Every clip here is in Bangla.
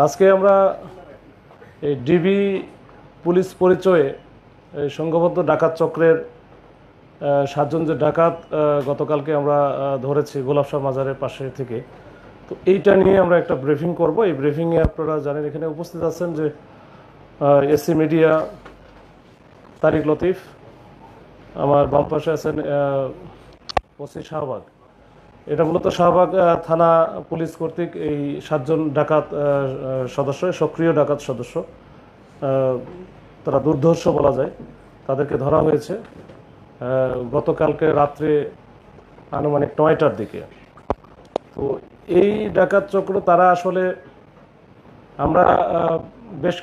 আজকে আমরা এই ডিবি পুলিশ পরিচয়ে এই সংঘবদ্ধ ডাকাত চক্রের 7 জন যে ডাকাত গতকালকে আমরা ধরেছি গোলাপশাহ মাজারের পাশে থেকে। তো এইটা নিয়ে আমরা একটা ব্রিফিং করব। এই ব্রিফিংয়ে আপনারা জানেন এখানে উপস্থিত আছেন যে এসি মিডিয়া তারিক লতিফ, আমার বাম পাশে আছেন ওসি শাহবাগ। এটা মূলত শাহবাগ থানা পুলিশ কর্তৃক এই 7 জন ডাকাত সদস্য, সক্রিয় ডাকাত সদস্য, তারা দুর্ধর্ষ বলা যায়, তাদেরকে ধরা হয়েছে গতকালকে রাত্রে আনুমানিক 9টার দিকে। তো এই ডাকাত চক্র তারা আসলে আমরা বেশ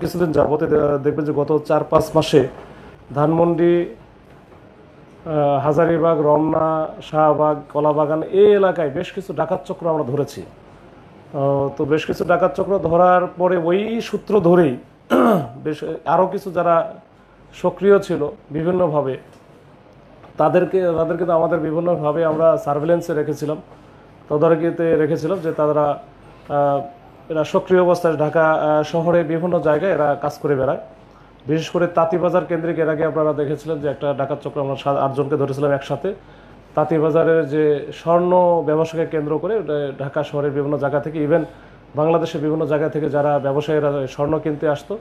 কিছুদিন যাবতে দেখবেন যে গত 4-5 মাসে ধানমন্ডি, হাজারীবাগ, রমনা, শাহবাগ, কলাবাগান এই এলাকায় বেশ কিছু ডাকাত চক্র আমরা ধরেছি। তো বেশ কিছু ডাকাত চক্র ধরার পরে ওই সূত্র ধরেই বেশ আরও কিছু যারা সক্রিয় ছিল বিভিন্নভাবে তাদেরকে তো আমাদের বিভিন্নভাবে আমরা সার্ভেলেন্সে রেখেছিলাম, তদারকিতে রেখেছিলাম যে তারা এরা সক্রিয় অবস্থায় ঢাকা শহরে বিভিন্ন জায়গায় এরা কাজ করে বেড়ায়। বিশেষ করে তাঁতিবাজার কেন্দ্রিক এর আগে আপনারা দেখেছিলেন যে একটা ডাকাত চক্র আমরা 8 জনকে ধরেছিলাম একসাথে। তাঁতিবাজারের যে স্বর্ণ ব্যবসাকে কেন্দ্র করে ঢাকা শহরের বিভিন্ন জায়গা থেকে, ইভেন বাংলাদেশের বিভিন্ন জায়গা থেকে যারা ব্যবসায়ীরা স্বর্ণ কিনতে আসতো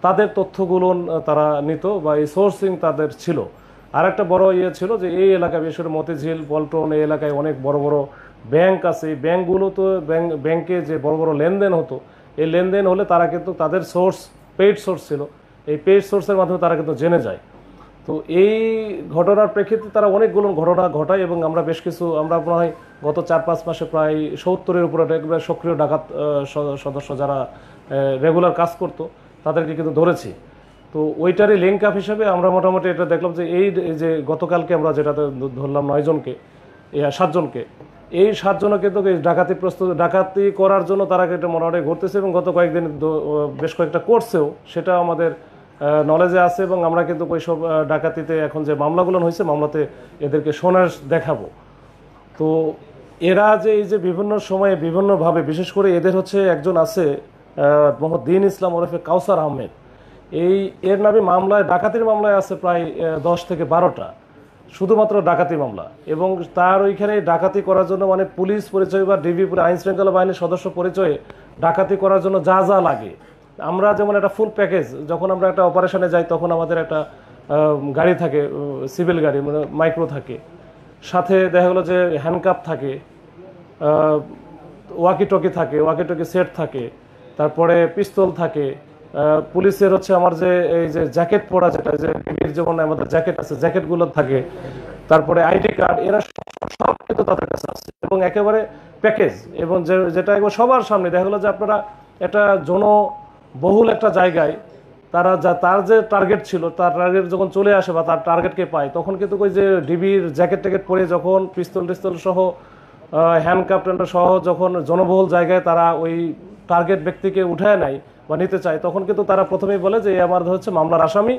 তাদের তথ্যগুলো তারা নিত বা এই সোর্সিং তাদের ছিল। আর একটা বড় ছিল যে এই এলাকায় বিশেষ করে মতিঝিল, পল্টন এই এলাকায় অনেক বড় বড় ব্যাংক আছে। এই ব্যাংকগুলো তো ব্যাংকে যে বড় বড় লেনদেন হতো, এই লেনদেন হলে তারা কিন্তু তাদের সোর্স পেইড সোর্স ছিল, এই পেইড সোর্সের মাধ্যমে তারা কিন্তু জেনে যায়। তো এই ঘটনার প্রেক্ষিতে তারা অনেকগুলো ঘটনা ঘটায় এবং আমরা বেশ কিছু আমরা প্রায় গত 4-5 মাসে প্রায় 70-এর উপরে সক্রিয় ডাকাত সদস্য যারা রেগুলার কাজ করতো তাদেরকে কিন্তু ধরেছি। তো ওইটারই লিঙ্ক আপ হিসেবে আমরা মোটামুটি এটা দেখলাম যে এই যে গতকালকে আমরা যেটাতে ধরলাম 9 জনকে, 7 জনকে, এই 7 জনও কিন্তু ডাকাতি করার জন্য তারা এটা মোটামুটি ঘুরতেছে এবং গত কয়েকদিন বেশ কয়েকটা করছেও, সেটা আমাদের নলেজে আছে এবং আমরা কিন্তু ওইসব ডাকাতিতে এখন যে মামলাগুলো হয়েছে মামলাতে এদেরকে সোনার দেখাবো। তো এরা যে এই যে বিভিন্ন সময়ে বিভিন্নভাবে, বিশেষ করে এদের হচ্ছে একজন আছে মোহাম্মদ দ্বীন ইসলাম ওরফে কাউসার আহমেদ, এর নামে মামলায় ডাকাতির মামলায় আছে প্রায় 10 থেকে 12টা শুধুমাত্র ডাকাতি মামলা। এবং তার ওইখানে ডাকাতি করার জন্য মানে পুলিশ পরিচয় বা ডিবি আইন শৃঙ্খলা বাহিনীর সদস্য পরিচয়ে ডাকাতি করার জন্য যা যা লাগে, আমরা যেমন একটা ফুল প্যাকেজ, যখন আমরা একটা অপারেশনে যাই তখন আমাদের একটা গাড়ি থাকে, সিভিল গাড়ি মানে মাইক্রো থাকে, সাথে দেখা গেলো যে হ্যান্ডকাপ থাকে, ওয়াকি টকি থাকে, ওয়াকি টকি সেট থাকে, তারপরে পিস্তল থাকে, পুলিশের হচ্ছে আমার যে এই যে জ্যাকেট পরা, যেটা যে যেমন আমাদের জ্যাকেট আছে জ্যাকেটগুলো থাকে, তারপরে আইডি কার্ড, এরা সব কিন্তু তাদের কাছে আছে এবং একেবারে প্যাকেজ। এবং যেটা একবার সবার সামনে দেখা গেলো যে আপনারা একটা জনবহুল একটা জায়গায় তার যে টার্গেট ছিল, তার টার্গেট যখন চলে আসে বা তার টার্গেটকে পায় তখন কিন্তু ওই যে ডিবির জ্যাকেট ট্যাকেট পরে যখন পিস্তল টিস্তল সহ হ্যান্ডকাপ সহ যখন জনবহুল জায়গায় তারা ওই টার্গেট ব্যক্তিকে উঠায় নেয় বা নিতে চায়, তখন কিন্তু তারা প্রথমেই বলে যে আমার হচ্ছে মামলার আসামি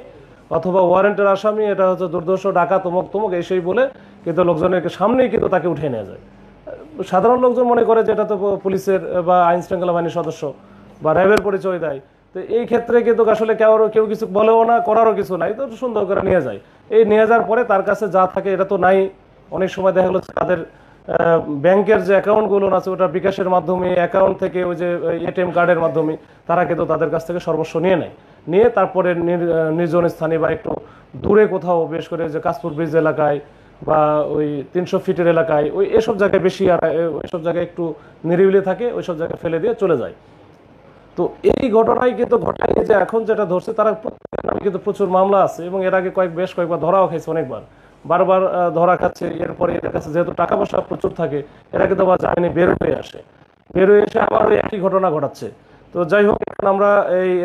অথবা ওয়ারেন্টের আসামি, এটা হচ্ছে দুর্ধর্ষ ডাকাত তমক তমক এই বলে কিন্তু লোকজনের সামনেই কিন্তু তাকে উঠিয়ে নেওয়া যায়। সাধারণ লোকজন মনে করে যে এটা তো পুলিশের বা আইন শৃঙ্খলা বাহিনীর সদস্য বা র্যাবের পরিচয় দেয়। তো এই ক্ষেত্রে কিন্তু আসলে কেউ কিছু বলেও না, করারও কিছু নাই, তো সুন্দর করে নিয়ে যায়। এই নিয়ে যাওয়ার পরে তার কাছে যা থাকে এটা তো নাই, অনেক সময় দেখা গেলো তাদের ব্যাংকের যে অ্যাকাউন্টগুলো আছে ওটা বিকাশের মাধ্যমে, অ্যাকাউন্ট থেকে ওই যে এটিএম কার্ডের মাধ্যমে তারা কিন্তু তাদের কাছ থেকে সর্বস্ব নিয়ে তারপরে নির্জন স্থানে বা একটু দূরে কোথাও, বিশেষ করে যে কাশপুর ব্রিজ এলাকায় বা ওই 300 ফিটের এলাকায় এসব জায়গায় বেশি, আর ওইসব জায়গায় একটু নিরিবিলি থাকে, ওইসব জায়গায় ফেলে দিয়ে চলে যায়। তো এই ঘটনায় কিন্তু ঘটায় যে এখন যেটা ধরছে তারা কিন্তু প্রচুর মামলা আছে এবং এর আগে বেশ কয়েকবার ধরাও খাইছে, অনেকবার বারবার ধরা খাচ্ছে। এরপরে এদের কাছে যেহেতু টাকা পয়সা প্রচুর থাকে, এরা কিন্তু আবার জামিনে বের হয়ে এসে আবার একই ঘটনা ঘটাচ্ছে। তো যাই হোক, এখন আমরা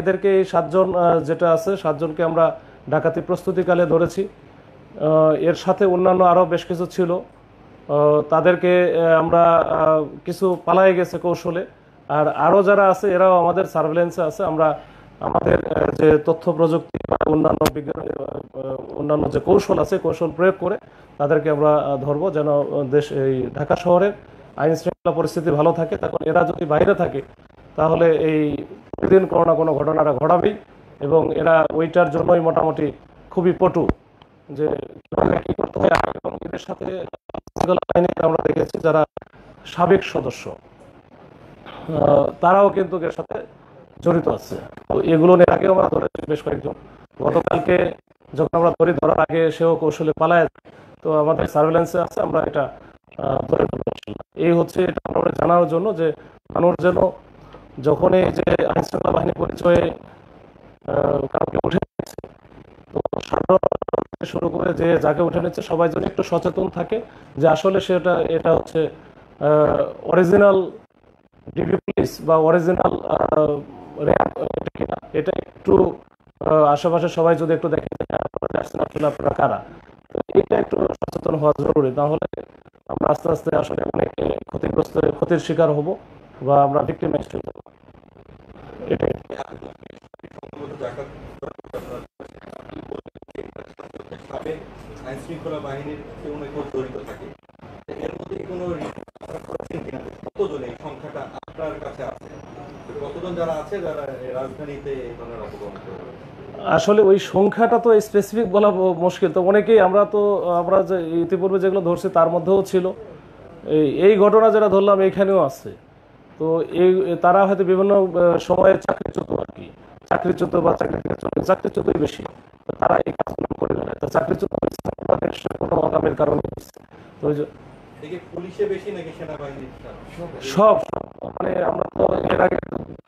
এদেরকে এই 7 জন যেটা আছে 7 জনকে আমরা ডাকাতি প্রস্তুতিকালে ধরেছি। এর সাথে অন্যান্য আরও বেশ কিছু ছিল, তাদেরকে আমরা কিছু পালাই গেছে কৌশলে, আর আরও যারা আছে এরাও আমাদের সার্ভেলেন্সে আছে। আমরা আমাদের যে তথ্য প্রযুক্তি বা অন্যান্য যে কৌশল আছে কৌশল প্রয়োগ করে তাদেরকে আমরা ধরবো, যেন এই ঢাকা শহরের আইন শৃঙ্খলা পরিস্থিতি ভালো থাকে। তখন এরা যদি বাইরে থাকে তাহলে এই প্রতিদিন কোনো না কোনো ঘটনাটা ঘটাবেই, এবং এরা ওইটার জন্যই মোটামুটি খুবই পটু যে কিভাবে কি করতে হয়। এবং এদের সাথে বাহিনীর আমরা দেখেছি যারা সাবেক সদস্য, তারাও কিন্তু এর সাথে জড়িত আছে। তো এগুলো নিয়ে আগে আমরা ধরেছি বেশ কয়েকজন। গতকালকে যখন আমরা ধরার আগে সেও কৌশলে পালায়, তো আমাদের সার্ভেলেন্সে আছে, আমরা এটা ধরে ফেলবো ইনশাল্লাহ। এই হচ্ছে এটা আমরা জানার জন্য যে মানুষ যেন যখন এই যে আইন শৃঙ্খলা বাহিনী পরিচয়ে কাউকে উঠে নিচ্ছে, তো সাধারণ থেকে শুরু করে যে যাকে উঠে নিচ্ছে সবাই যেন একটু সচেতন থাকে যে আসলে সেটা এটা হচ্ছে অরিজিনাল ডিবি পুলিশ বা অরিজিনাল র্যাব কিনা, এটা একটু আশেপাশে সবাই যদি একটু দেখে যে হ্যাঁ, আপনারা আসছেন, আসলে আপনারা কারা, তো এটা একটু সচেতন হওয়া জরুরি। তাহলে আমরা আস্তে আস্তে আসলে অনেক ক্ষতির শিকার হব বা আমরা ভিক্টিমাইজ হয়ে যাবো। এটাই। আইন শৃঙ্খলা বাহিনীর কেউ না কেউ জড়িত থাকে, এর মধ্যে কোনো কতজন এই সংখ্যাটা আপনার কাছে আছে? কতজন যারা আছে যারা রাজধানীতে এই ধরনের অপকর্ম করে? আসলে ওই সংখ্যাটা তো স্পেসিফিক বলা মুশকিল। তো অনেকেই আমরা যে ইতিপূর্বে যেগুলো ধরছি তার মধ্যেও ছিল, এই ঘটনা যেটা ধরলাম এখানেও আছে। তো এই তারা হয়তো বিভিন্ন সময়ে চাকরিচ্যুত আর কি, চাকরিচ্যুত বা চাকরি থেকে চাকরিচ্যুতই বেশি, তো তারা এই কাজগুলো করে ফেলে। তো চাকরিচ্যুত হয়েছে তাদের কোনো অকামের কারণে হচ্ছে। তো ওই যে পুলিশে বেশি নাকি সেনাবাহিনী? সব মানে আমরা তো এর আগে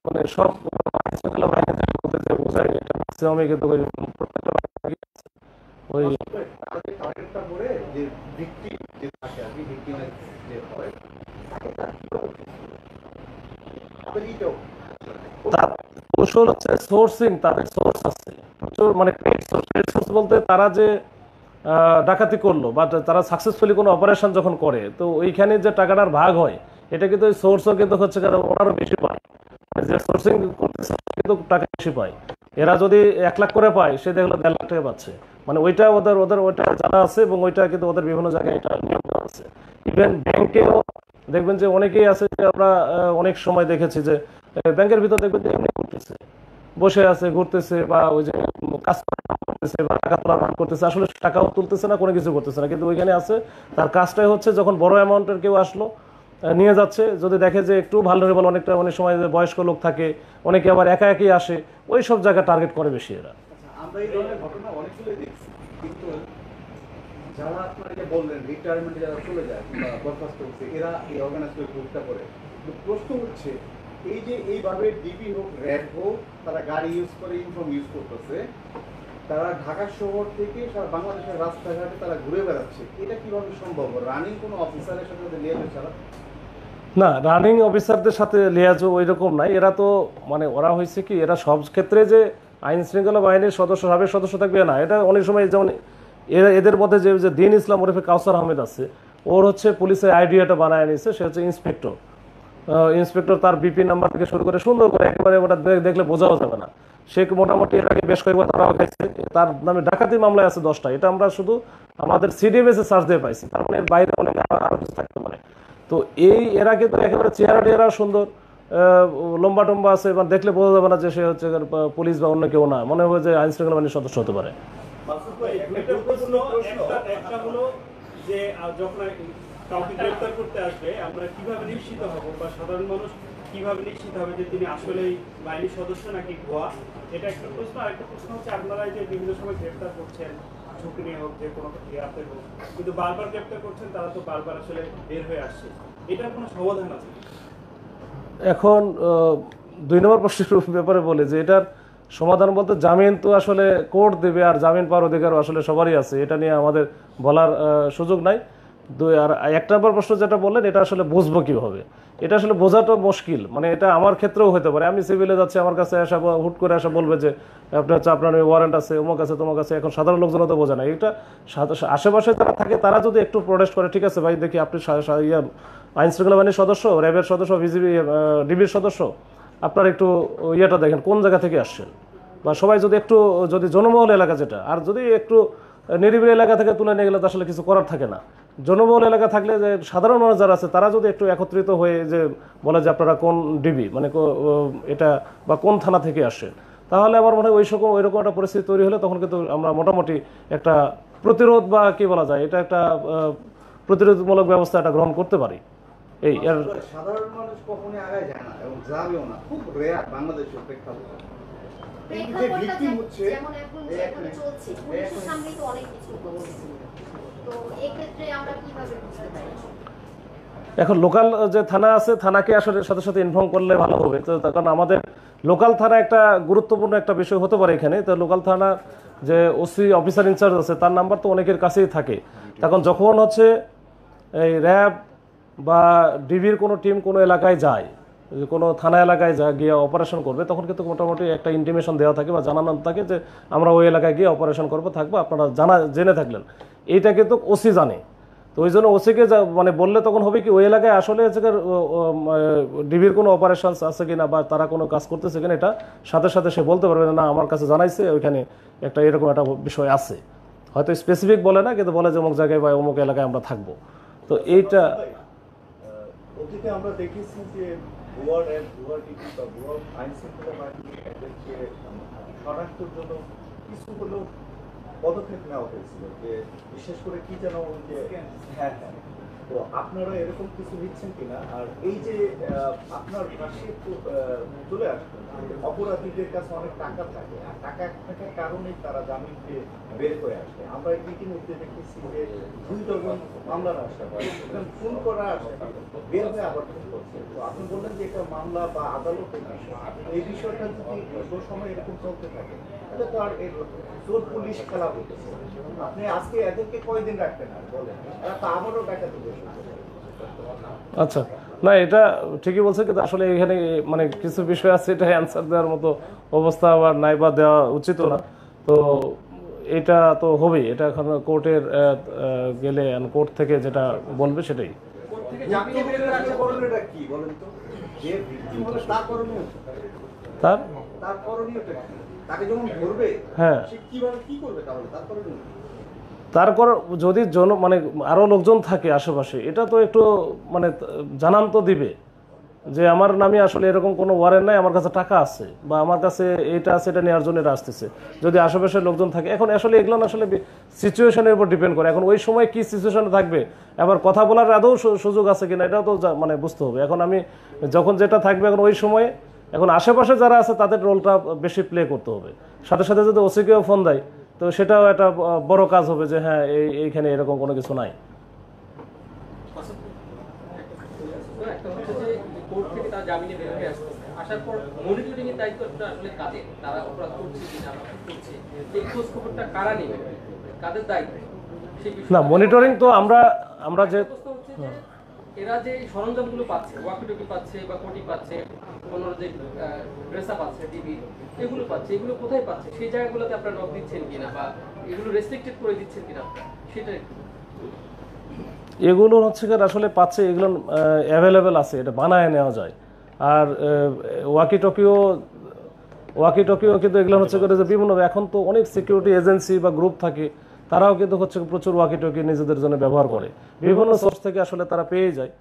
মানে সব আইন শৃঙ্খলা বাহিনীতে যে বোঝাই এটা ম্যাক্সিমামই কিন্তু ওই প্রত্যেকটা বাহিনী ওই টার্গেটটা করে যে ভিকটিম যে থাকে আর কি, ভিকটিমের যে হয় তার কৌশল হচ্ছে সোর্সিং। তাদের সোর্স আছে প্রচুর, মানে সোর্স বলতে তারা যে ডাকাতি করলো বা তারা সাকসেসফুলি কোনো অপারেশন যখন করে, তো ওইখানে যে টাকাটার ভাগ হয় এটা কিন্তু ওই সোর্সও কিন্তু হচ্ছে কারণ ওনারও বেশি পায়, যে সোর্সিং করতেছে কিন্তু টাকা বেশি পায়। এরা যদি 1 লাখ করে পায়, সে দেখলো 1.5 লাখ টাকা পাচ্ছে। মানে ওইটা ওদের ওদের ওইটা জানা আছে এবং ওইটা কিন্তু ওদের বিভিন্ন জায়গায় এটা নিয়ম করা আছে। ইভেন ব্যাংকেও দেখবেন যে অনেকেই আছে যে আমরা অনেক সময় দেখেছি যে ব্যাংকের ভিতর দেখবেন যে এমনি করতেছে, বসে আছে, ঘুরতেছে, বা ওই যে কাজ করতেছে বা টাকা তোলা করতেছে, আসলে টাকাও তুলতেছে না, কোনো কিছু করতেছে না, কিন্তু ওইখানে আছে। তার কাজটাই হচ্ছে যখন বড় অ্যামাউন্টের কেউ আসলো নিয়ে যাচ্ছে, যদি দেখে যে একটু ভালনারেবল, অনেক সময় যে বয়স্ক লোক থাকে, অনেকে আবার একা একই আসে, ওই সব জায়গা টার্গেট করে বেশি এরা। আমরা এই ধরনের ঘটনা অনেকগুলোই দেখছি, কিন্তু যারা আপনারা যে বললেন রিটায়ারমেন্টে যারা চলে যায় বা বরখাস্ত হচ্ছে, এরা এই অর্গানাইজ করে গ্রুপটা করে। প্রশ্ন হচ্ছে এই যে এইভাবে ডিবি হোক র্যাব হোক, তারা গাড়ি ইউজ করে, ইউনিফর্ম ইউজ করতেছে, তারা ঢাকা শহর থেকে সারা বাংলাদেশের রাস্তাঘাটে তারা ঘুরে বেড়াচ্ছে, এটা কিভাবে সম্ভব? রানিং কোনো অফিসারের সাথে লিয়াজও ছাড়া? না, রানিং অফিসারদের সাথে লিয়াজও ওই রকম নাই। এরা তো মানে ওরা হয়েছে কি, এরা সব ক্ষেত্রে যে আইন শৃঙ্খলা বাহিনীর সদস্য, সাবেক সদস্য থাকবে না, এটা অনেক সময় যেমন এদের মধ্যে যে দিন ইসলাম ওরফে কাউসার আহমেদ আছে, ওর হচ্ছে পুলিশের আইডিয়াটা বানায় নিয়েছে, সে হচ্ছে ইন্সপেক্টর। তার বিপি নাম্বার থেকে শুরু করে সুন্দর করে একেবারে ওটা দেখলে বোঝাও যাবে না। সে মোটামুটি এর আগে বেশ কয়েকবার ধরা খাইছে, তার নামে ডাকাতি মামলায় আছে 10টা। এটা আমরা শুধু আমাদের সিডিএমএস এ সার্চ দিয়ে পাইছি, তার মানে এর বাইরে অনেক আরো কিছু থাকতে পারে। তো এর আগে তো একেবারে চেহারা সুন্দর, লম্বা টম্বা আছে, এবং দেখলে বোঝা যাবে না যে সে হচ্ছে পুলিশ বা অন্য কেউ না, মনে হয় যে আইন শৃঙ্খলা বাহিনীর সদস্য হতে পারে। একটা হলো যে যখন কাউকে গ্রেফতার করতে আসবে, আমরা কিভাবে নিশ্চিত হব বা সাধারণ মানুষ কিভাবে নিশ্চিত হবে যে তিনি আসলেই বাহিনীর সদস্য নাকি ভুয়া? এটা একটা প্রশ্ন। আরেকটা প্রশ্ন হচ্ছে, আপনারা যে বিভিন্ন সময় গ্রেফতার করছেন, ঝুঁকি নিয়ে হোক, যে কোনো ইয়াতে হোক, কিন্তু বারবার গ্রেফতার করছেন, তারা তো বারবার আসলে বের হয়ে আসছে, এটার কোনো সমাধান আছে? এখন 2 নম্বর প্রশ্নের ব্যাপারে বলে যে এটার সমাধান বলতে জামিন তো আসলে কোর্ট দেবে, আর জামিন পাওয়ার অধিকার আসলে সবারই আছে, এটা নিয়ে আমাদের বলার সুযোগ নাই। আর 1 নম্বর প্রশ্ন যেটা বললেন, এটা আসলে বুঝবো কিভাবে, এটা আসলে বোঝাটা মুশকিল। মানে এটা আমার ক্ষেত্রেও হতে পারে, আমি সিভিলে যাচ্ছি, আমার কাছে আসা হুট করে আসা বলবে যে আপনার ওয়ারেন্ট আছে, অমুক আছে, তোমার কাছে। এখন সাধারণ লোকজন তো বোঝে না এটা। আশেপাশে যারা থাকে তারা যদি একটু প্রোটেস্ট করে, ঠিক আছে ভাই, দেখি আপনি আইন শৃঙ্খলা বাহিনীর সদস্য, র্যাবের সদস্য, ডিবির সদস্য, আপনার একটু ইয়েটা দেখেন কোন জায়গা থেকে আসছেন, বা সবাই যদি জনবহুল এলাকা যেটা, আর যদি একটু নিরিবিলি এলাকা থেকে তুলে নিয়ে গেলে তো আসলে কিছু করার থাকে না। জনবহুল এলাকা থাকলে যে সাধারণ মানুষ যারা আছে তারা যদি একটু একত্রিত হয়ে যে বলে যে আপনারা কোন ডিবি মানে এটা বা কোন থানা থেকে আসেন, তাহলে আমার মনে হয় ওইরকম একটা পরিস্থিতি তৈরি হলে তখন কিন্তু আমরা মোটামুটি একটা প্রতিরোধ বা কি বলা যায় এটা একটা প্রতিরোধমূলক ব্যবস্থা এটা গ্রহণ করতে পারি। এই এর সাধারণ মানুষ কখনোই আগায় যায় না এবং যাবেও না, খুব রেয়ার বাংলাদেশের প্রেক্ষাপটে। কিন্তু যে ভিকটিম হচ্ছে যেমন এখন যেভাবে চলছে পুলিশের সামনে তো অনেক কিছু হচ্ছে, তো এই ক্ষেত্রে আমরা কিভাবে বুঝতে পারি? এখন লোকাল যে থানা আছে থানাকে আসলে সাথে সাথে ইনফর্ম করলে ভালো হবে। তো কারণ আমাদের লোকাল থানা একটা গুরুত্বপূর্ণ একটা বিষয় হতে পারে এখানে। তো লোকাল থানা যে ওসি অফিসার ইনচার্জ আছে তার নাম্বার তো অনেকের কাছেই থাকে। তখন যখন হচ্ছে এই র্যাব বা ডিবির কোনো টিম কোনো এলাকায় যায়, কোনো থানা এলাকায় যায় গিয়ে অপারেশন করবে, তখন কিন্তু মোটামুটি একটা ইন্টিমেশন দেওয়া থাকে বা জানানো থাকে যে আমরা ওই এলাকায় গিয়ে অপারেশন করবো, থাকবো, আপনারা জেনে থাকলেন। এইটা কিন্তু ওসি জানে। তো ওই জন্য ওসিকে মানে বললে তখন হবে কি ওই এলাকায় আসলে ডিবির কোনো অপারেশন আছে কিনা বা তারা কোনো কাজ করতেছে কিনা এটা সাথে সাথে সে বলতে পারবে না আমার কাছে জানাইছে ওইখানে একটা এরকম একটা বিষয় আছে। হয়তো স্পেসিফিক বলে না, কিন্তু বলে যে অমুক জায়গায় বা অমুক এলাকায় আমরা থাকবো। তো এইটা অতীতে আমরা দেখেছি যে ভুয়া র্যাব, ভুয়া ডিবি বা ভুয়া আইন শৃঙ্খলা বাহিনী এদেরকে শনাক্তের জন্য কিছু হলেও পদক্ষেপ নেওয়া হয়েছিল, যে বিশেষ করে কি যেন যে হ্যাঁ হ্যাঁ, তো আপনারা এরকম কিছু নিচ্ছেন কিনা? আর এই যে আপনার পাশে চলে আসবেন অপরাধীদের কাছে অনেক টাকা থাকে, আর টাকা থাকার কারণেই তারা জামিন পেয়ে বের করে আসে। আমরা ইতিমধ্যে দেখেছি যে 2 ডজন মামলার আশা হয়, খুন করা আসে বের হয়ে আবার খুন করছে। তো আপনি বললেন যে এটা মামলা বা আদালতের বিষয়, এই বিষয়টা যদি দীর্ঘ সময় এরকম চলতে থাকে তাহলে তো আর চোর পুলিশ খেলা হচ্ছে। আপনি আজকে এদেরকে কয়দিন রাখবেন আর বলেন, এরা তো আবারও টাকা তুলে। আচ্ছা, না এটা ঠিকই বলছে, কিন্তু আসলে এখানে মানে কিছু বিষয় আছে এটা অ্যান্সার দেওয়ার মতো অবস্থা আবার নাই বা দেওয়া উচিত না। তো এটা তো হবেই, এটা এখন কোর্টের গেলে কোর্ট থেকে যেটা বলবে সেটাই। তার তাকে যখন ধরবে হ্যাঁ সে কিভাবে কি করবে, তাহলে তারপরে তারপর যদি মানে আরো লোকজন থাকে আশেপাশে, এটা তো একটু মানে জানান তো দিবে যে আমার নামে আসলে এরকম কোনো ওয়ারেন্ট নাই, আমার কাছে টাকা আছে বা আমার কাছে এটা আছে, এটা নেওয়ার জন্য এটা আসতেছে। যদি আশেপাশের লোকজন থাকে, এখন আসলে এগুলো আসলে সিচুয়েশনের উপর ডিপেন্ড করে। এখন ওই সময় কি সিচুয়েশনে থাকবে, আবার কথা বলার আদৌ সুযোগ আছে কিনা এটাও তো মানে বুঝতে হবে। এখন আমি যখন যেটা থাকবে এখন ওই সময়ে, এখন আশেপাশে যারা আছে তাদের রোলটা বেশি প্লে করতে হবে। সাথে সাথে যদি ওসিকেও ফোন দেয় তো সেটাও একটা বড় কাজ হবে যে হ্যাঁ এইখানে এরকম কোনো কিছু নাই। একটা হচ্ছে যে কোর্ট থেকে তারা জামিনে বের হয়ে আসছে, আসার পর মনিটরিং এর দায়িত্বটা আসলে কাদের? তারা অপরাধ করছে কিনা বা কি করছে এই খোঁজ খবরটা কারা নেবে, কাদের দায়িত্ব? না মনিটরিং তো আমরা যে প্রশ্ন হচ্ছে যে এরা যে সরঞ্জামগুলো পাচ্ছে, ওয়াকিটকি পাচ্ছে বা কোটি পাচ্ছে, কোনো যে ড্রেসআপ পাচ্ছে, ডিবি এগুলো পাচ্ছে, এগুলো কোথায় পাচ্ছে? সেই জায়গাগুলোতে আপনারা নক দিচ্ছেন কিনা বা এগুলো রেস্ট্রিক্টেড করে দিচ্ছেন কিনা আপনারা, সেটা একটু। এগুলো হচ্ছে আসলে পাচ্ছে, এগুলো অ্যাভেলেবেল আছে, এটা বানায় নেওয়া যায়। আর ওয়াকি টকিও কিন্তু এগুলো হচ্ছে করে যে বিভিন্ন এখন তো অনেক সিকিউরিটি এজেন্সি বা গ্রুপ থাকে, তারাও কিন্তু হচ্ছে প্রচুর ওয়াকি টকি নিজেদের জন্য ব্যবহার করে, বিভিন্ন সোর্স থেকে আসলে তারা পেয়ে যায়।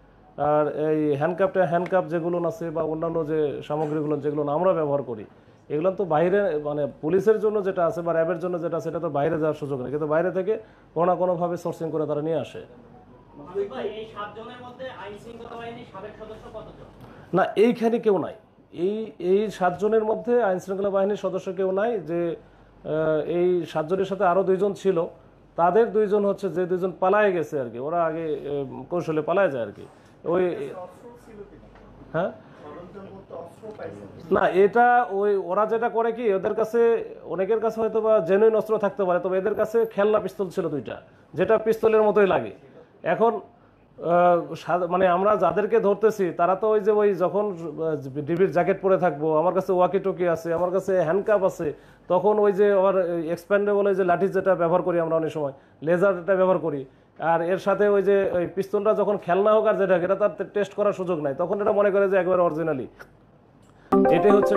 আর এই হ্যান্ডকাপ যেগুলো আছে বা অন্যান্য যে সামগ্রীগুলো যেগুলো আমরা ব্যবহার করি, এগুলো তো বাইরে মানে পুলিশের জন্য যেটা আছে বা র্যাবের জন্য যেটা আছে সেটা তো বাইরে যাওয়ার সুযোগ নেই, কিন্তু বাইরে থেকে কোনো না কোনোভাবে সোর্সিং করে তারা নিয়ে আসে। এই 7 জনের মধ্যে আইন শৃঙ্খলা বাহিনীর সাবেক সদস্য কতজন? না এইখানে কেউ নাই, এই 7 জনের মধ্যে আইন শৃঙ্খলা বাহিনীর সদস্য কেউ নাই। যে এই 7 জনের সাথে আরো 2 জন ছিল, তাদের 2 জন হচ্ছে যে 2 জন পালায়ে গেছে আর কি, ওরা আগে কৌশলে পালায় যায় আর কি। ওই হ্যাঁ না এটা ওরা যেটা করে কি, ওদের কাছে অনেকের কাছে হয়তো বা জেনুইন অস্ত্র থাকতে পারে, তবে এদের কাছে খেলনা পিস্তল ছিল 2টা, যেটা পিস্তলের মতোই লাগে। এখন মানে আমরা যাদেরকে ধরতেছি তারা তো ওই যখন ডিবির জ্যাকেট পরে থাকবো, আমার কাছে ওয়াকি টকি আছে, আমার কাছে হ্যান্ডকাপ আছে, তখন ওই যে আবার এক্সপ্যান্ডেবল যে লাঠি যেটা ব্যবহার করি আমরা অনেক সময়, লেজারটা ব্যবহার করি, আর এর সাথে ওই যে ওই পিস্তলটা যখন খেলনা হোক আর যেটা, এটা তার টেস্ট করার সুযোগ নাই, তখন এটা মনে করে যে একবার অরিজিনালি। এটাই হচ্ছে